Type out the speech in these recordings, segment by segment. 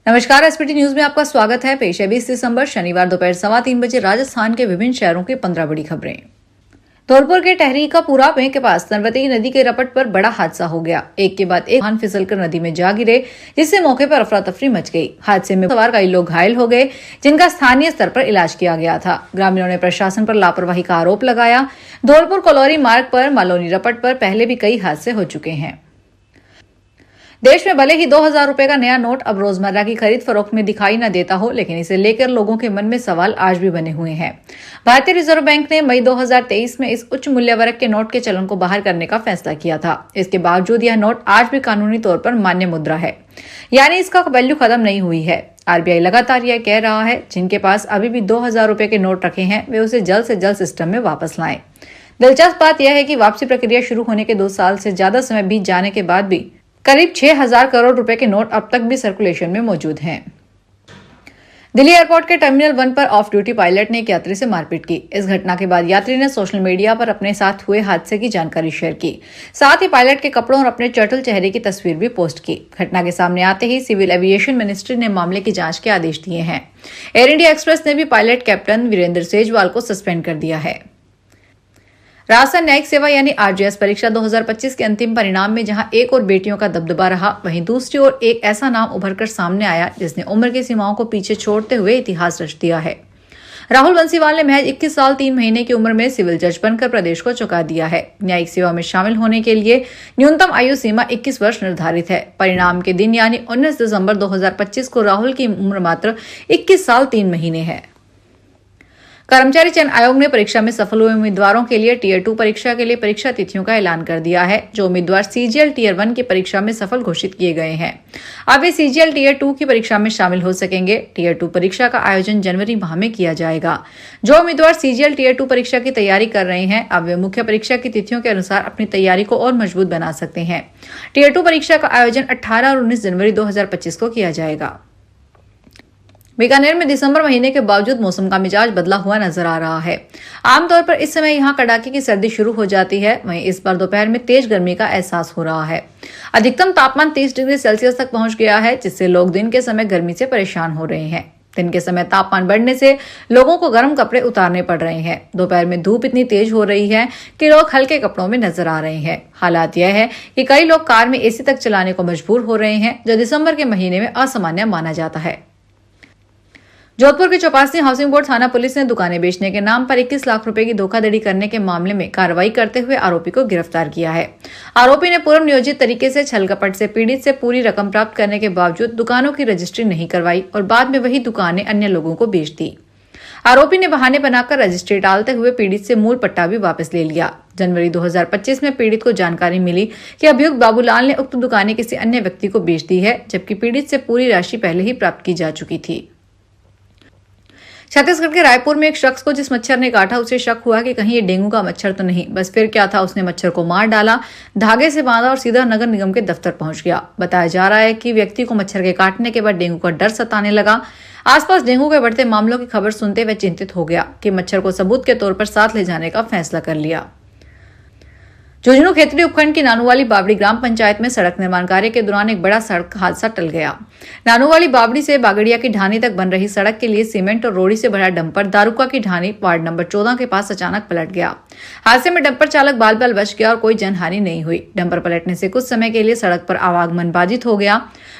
नमस्कार, SPT news में आपका स्वागत है। पेश है 20 दिसंबर शनिवार दोपहर 3:15 बजे राजस्थान के विभिन्न शहरों की 15 बड़ी खबरें। धौलपुर के टहरी का पूरा के पास नर्मदे नदी के रपट पर बड़ा हादसा हो गया। एक के बाद एक वाहन फिसलकर नदी में जा गिरे, जिससे मौके पर अफरा तफरी मच गई। हादसे में सवार कई लोग घायल हो गए, जिनका स्थानीय स्तर पर इलाज किया गया था। ग्रामीणों ने प्रशासन पर लापरवाही का आरोप लगाया। धौलपुर कलौरी मार्ग पर मालोनी रपट पर पहले भी कई हादसे हो चुके हैं। देश में भले ही 2000 रुपए का नया नोट अब रोजमर्रा की खरीद फरोख्त में दिखाई न देता हो, लेकिन इसे लेकर लोगों के मन में सवाल आज भी बने हुए हैं। भारतीय रिजर्व बैंक ने मई 2023 में इस उच्च मूल्य वर्ग के नोट के चलन को बाहर करने का फैसला किया था। इसके बावजूद यह नोट आज भी कानूनी तौर पर मान्य मुद्रा है, यानी इसका वैल्यू खत्म नहीं हुई है। आरबीआई लगातार यह कह रहा है, जिनके पास अभी भी 2000 रुपए के नोट रखे हैं, वे उसे जल्द से जल्द सिस्टम में वापस लाएं। दिलचस्प बात यह है कि वापसी प्रक्रिया शुरू होने के 2 साल से ज्यादा समय बीत जाने के बाद भी करीब 6000 करोड़ रुपए के नोट अब तक भी सर्कुलेशन में मौजूद हैं। दिल्ली एयरपोर्ट के टर्मिनल 1 पर ऑफ ड्यूटी पायलट ने एक यात्री से मारपीट की। इस घटना के बाद यात्री ने सोशल मीडिया पर अपने साथ हुए हादसे की जानकारी शेयर की। साथ ही पायलट के कपड़ों और अपने चटुल चेहरे की तस्वीर भी पोस्ट की। घटना के सामने आते ही सिविल एविएशन मिनिस्ट्री ने मामले की जांच के आदेश दिए हैं। एयर इंडिया एक्सप्रेस ने भी पायलट कैप्टन वीरेंद्र सेजवाल को सस्पेंड कर दिया है। राजस्थान न्यायिक सेवा यानी आरजेएस परीक्षा 2025 के अंतिम परिणाम में जहां एक और बेटियों का दबदबा रहा, वहीं दूसरी ओर एक ऐसा नाम उभरकर सामने आया जिसने उम्र की सीमाओं को पीछे छोड़ते हुए इतिहास रच दिया है। राहुल बंसीवाल ने महज 21 साल 3 महीने की उम्र में सिविल जज बनकर प्रदेश को चौंका दिया है। न्यायिक सेवा में शामिल होने के लिए न्यूनतम आयु सीमा 21 वर्ष निर्धारित है। परिणाम के दिन यानी 19 दिसंबर 2025 को राहुल की उम्र मात्र 21 साल 3 महीने है। कर्मचारी चयन आयोग ने परीक्षा में सफल हुए उम्मीदवारों के लिए टीयर 2 परीक्षा के लिए परीक्षा तिथियों का ऐलान कर दिया है। जो उम्मीदवार सीजीएल टीयर 1 की परीक्षा में सफल घोषित किए गए हैं, अब वे सीजीएल टीयर 2 की परीक्षा में शामिल हो सकेंगे। टीयर 2 परीक्षा का आयोजन जनवरी माह में किया जाएगा। जो उम्मीदवार सीजीएल टीयर 2 परीक्षा की तैयारी कर रहे हैं, अब वे मुख्य परीक्षा की तिथियों के अनुसार अपनी तैयारी को और मजबूत बना सकते हैं। टीयर 2 परीक्षा का आयोजन 18 और 19 जनवरी 2025 को किया जाएगा। बीकानेर में दिसंबर महीने के बावजूद मौसम का मिजाज बदला हुआ नजर आ रहा है। आमतौर पर इस समय यहां कड़ाके की सर्दी शुरू हो जाती है, वहीं इस बार दोपहर में तेज गर्मी का एहसास हो रहा है। अधिकतम तापमान 30 डिग्री सेल्सियस तक पहुंच गया है, जिससे लोग दिन के समय गर्मी से परेशान हो रहे हैं। दिन के समय तापमान बढ़ने से लोगों को गर्म कपड़े उतारने पड़ रहे हैं। दोपहर में धूप इतनी तेज हो रही है कि लोग हल्के कपड़ों में नजर आ रहे हैं। हालात यह है कि कई लोग कार में एसी तक चलाने को मजबूर हो रहे हैं, जो दिसंबर के महीने में असामान्य माना जाता है। जोधपुर के चौपासी हाउसिंग बोर्ड थाना पुलिस ने दुकानें बेचने के नाम पर 21 लाख रुपए की धोखाधड़ी करने के मामले में कार्रवाई करते हुए आरोपी को गिरफ्तार किया है। आरोपी ने पूर्व नियोजित तरीके से छल कपट से पीड़ित से पूरी रकम प्राप्त करने के बावजूद दुकानों की रजिस्ट्री नहीं करवाई और बाद में वही दुकानें अन्य लोगों को बेच दी। आरोपी ने बहाने बनाकर रजिस्ट्री डालते हुए पीड़ित से मूल पट्टा भी वापस ले लिया। जनवरी 2025 में पीड़ित को जानकारी मिली कि अभियुक्त बाबूलाल ने उक्त दुकानें किसी अन्य व्यक्ति को बेच दी है, जबकि पीड़ित से पूरी राशि पहले ही प्राप्त की जा चुकी थी। छत्तीसगढ़ के रायपुर में एक शख्स को जिस मच्छर ने काटा, उसे शक हुआ कि कहीं ये डेंगू का मच्छर तो नहीं। बस फिर क्या था, उसने मच्छर को मार डाला, धागे से बांधा और सीधा नगर निगम के दफ्तर पहुंच गया। बताया जा रहा है कि व्यक्ति को मच्छर के काटने के बाद डेंगू का डर सताने लगा। आसपास डेंगू के बढ़ते मामलों की खबर सुनते वह चिंतित हो गया कि मच्छर को सबूत के तौर पर साथ ले जाने का फैसला कर लिया। झुंझुनू खेतड़ी उपखंड की नानूवाली बावड़ी ग्राम पंचायत में सड़क निर्माण कार्य के दौरान एक बड़ा सड़क हादसा टल गया। नानूवाली बावड़ी से बागड़िया की ढानी तक बन रही सड़क के लिए सीमेंट और रोड़ी से भरा डंपर दारुका की ढानी वार्ड नंबर 14 के पास अचानक पलट गया। हादसे में डंपर चालक बाल बाल बच गया और कोई जनहानि नहीं हुई। डंपर पलटने से कुछ समय के लिए सड़क पर आवागमन बाधित हो गया।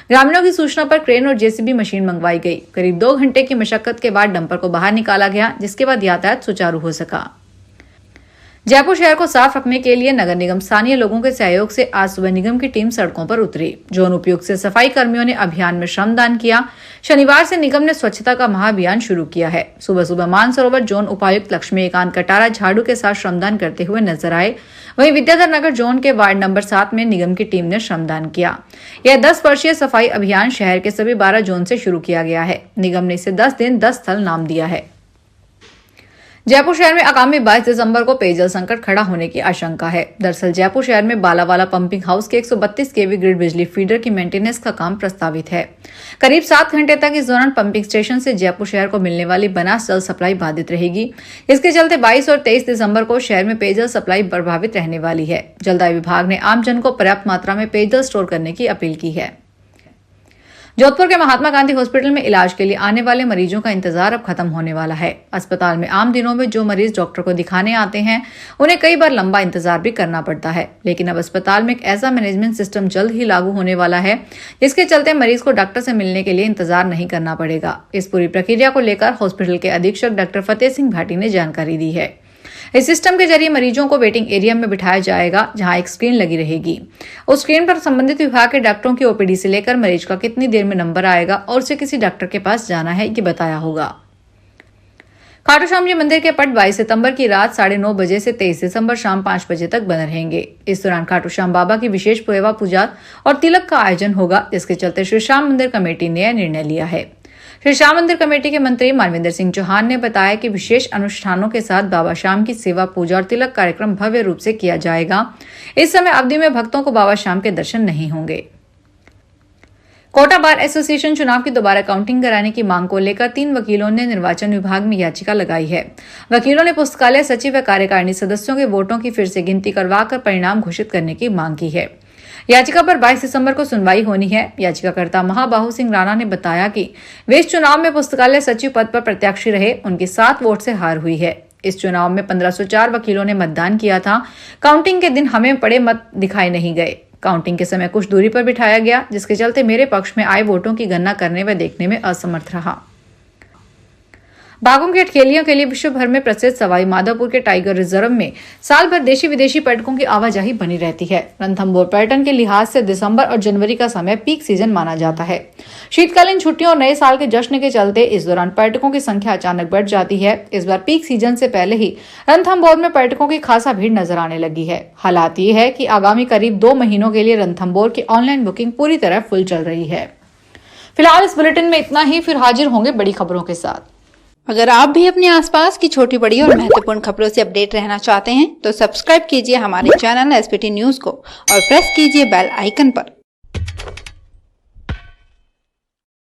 ग्रामीणों की सूचना पर क्रेन और जेसीबी मशीन मंगवाई गई। करीब 2 घंटे की मशक्कत के बाद डंपर को बाहर निकाला गया, जिसके बाद यातायात सुचारू हो सका। जयपुर शहर को साफ रखने के लिए नगर निगम स्थानीय लोगों के सहयोग से आज सुबह निगम की टीम सड़कों पर उतरी। जोन उपयुक्त से सफाई कर्मियों ने अभियान में श्रमदान किया। शनिवार से निगम ने स्वच्छता का महाअभियान शुरू किया है। सुबह सुबह मानसरोवर जोन उपायुक्त लक्ष्मीकांत कटारा झाड़ू के साथ श्रमदान करते हुए नजर आए। वहीं विद्याधर नगर जोन के वार्ड नंबर 7 में निगम की टीम ने श्रमदान किया। यह 10 वर्षीय सफाई अभियान शहर के सभी 12 जोन से शुरू किया गया है। निगम ने इसे 10 दिन 10 स्थल नाम दिया है। जयपुर शहर में आगामी 22 दिसंबर को पेयजल संकट खड़ा होने की आशंका है। दरअसल जयपुर शहर में बालावाला पंपिंग हाउस के 132 केवी ग्रिड बिजली फीडर की मेंटेनेंस का काम प्रस्तावित है। करीब 7 घंटे तक इस दौरान पंपिंग स्टेशन से जयपुर शहर को मिलने वाली बनास जल सप्लाई बाधित रहेगी। इसके चलते 22 और 23 दिसंबर को शहर में पेयजल सप्लाई प्रभावित रहने वाली है। जलदाय विभाग ने आमजन को पर्याप्त मात्रा में पेयजल स्टोर करने की अपील की है। जोधपुर के महात्मा गांधी हॉस्पिटल में इलाज के लिए आने वाले मरीजों का इंतजार अब खत्म होने वाला है। अस्पताल में आम दिनों में जो मरीज डॉक्टर को दिखाने आते हैं उन्हें कई बार लंबा इंतजार भी करना पड़ता है, लेकिन अब अस्पताल में एक ऐसा मैनेजमेंट सिस्टम जल्द ही लागू होने वाला है जिसके चलते मरीज को डॉक्टर से मिलने के लिए इंतजार नहीं करना पड़ेगा। इस पूरी प्रक्रिया को लेकर हॉस्पिटल के अधीक्षक डॉक्टर फतेह सिंह भाटी ने जानकारी दी है। इस सिस्टम के जरिए मरीजों को वेटिंग एरिया में बिठाया जाएगा, जहां एक स्क्रीन लगी रहेगी। उस स्क्रीन पर संबंधित विभाग के डॉक्टरों की ओपीडी से लेकर मरीज का कितनी देर में नंबर आएगा और उसे किसी डॉक्टर के पास जाना है, ये बताया होगा। खाटू श्याम जी मंदिर के पट 22 सितंबर की रात 9:30 बजे से 23 दिसंबर शाम 5 बजे तक बंद रहेंगे। इस दौरान खाटू श्याम बाबा की विशेष सेवा पूजा और तिलक का आयोजन होगा, जिसके चलते श्री श्याम मंदिर कमेटी ने यह निर्णय लिया है। श्री श्याम मंदिर कमेटी के मंत्री मानवेंद्र सिंह चौहान ने बताया कि विशेष अनुष्ठानों के साथ बाबा श्याम की सेवा पूजा और तिलक कार्यक्रम भव्य रूप से किया जाएगा। इस समय अवधि में भक्तों को बाबा श्याम के दर्शन नहीं होंगे। कोटा बार एसोसिएशन चुनाव की दोबारा काउंटिंग कराने की मांग को लेकर 3 वकीलों ने निर्वाचन विभाग में याचिका लगाई है। वकीलों ने पुस्तकालय सचिव व कार्यकारिणी सदस्यों के वोटों की फिर से गिनती करवाकर परिणाम घोषित करने की मांग की है। याचिका पर 22 दिसंबर को सुनवाई होनी है। याचिकाकर्ता महाबाहु सिंह राणा ने बताया कि वे इस चुनाव में पुस्तकालय सचिव पद पर प्रत्याशी रहे, उनकी 7 वोट से हार हुई है। इस चुनाव में 1504 वकीलों ने मतदान किया था। काउंटिंग के दिन हमें पड़े मत दिखाई नहीं गए। काउंटिंग के समय कुछ दूरी पर बिठाया गया, जिसके चलते मेरे पक्ष में आए वोटों की गणना करने व देखने में असमर्थ रहा। बाघों की अठखेलियों के लिए विश्व भर में प्रसिद्ध सवाई माधोपुर के टाइगर रिजर्व में साल भर देशी विदेशी पर्यटकों की आवाजाही बनी रहती है। रणथंभौर पर्यटन के लिहाज से दिसंबर और जनवरी का समय पीक सीजन माना जाता है। शीतकालीन छुट्टियों और नए साल के जश्न के चलते इस दौरान पर्यटकों की संख्या अचानक बढ़ जाती है। इस बार पीक सीजन से पहले ही रणथंभौर में पर्यटकों की खासा भीड़ नजर आने लगी है। हालात ये है कि आगामी करीब 2 महीनों के लिए रणथंभौर की ऑनलाइन बुकिंग पूरी तरह फुल चल रही है। फिलहाल इस बुलेटिन में इतना ही, फिर हाजिर होंगे बड़ी खबरों के साथ। अगर आप भी अपने आसपास की छोटी बड़ी और महत्वपूर्ण खबरों से अपडेट रहना चाहते हैं तो सब्सक्राइब कीजिए हमारे चैनल एसपीटी न्यूज को और प्रेस कीजिए बेल आइकन पर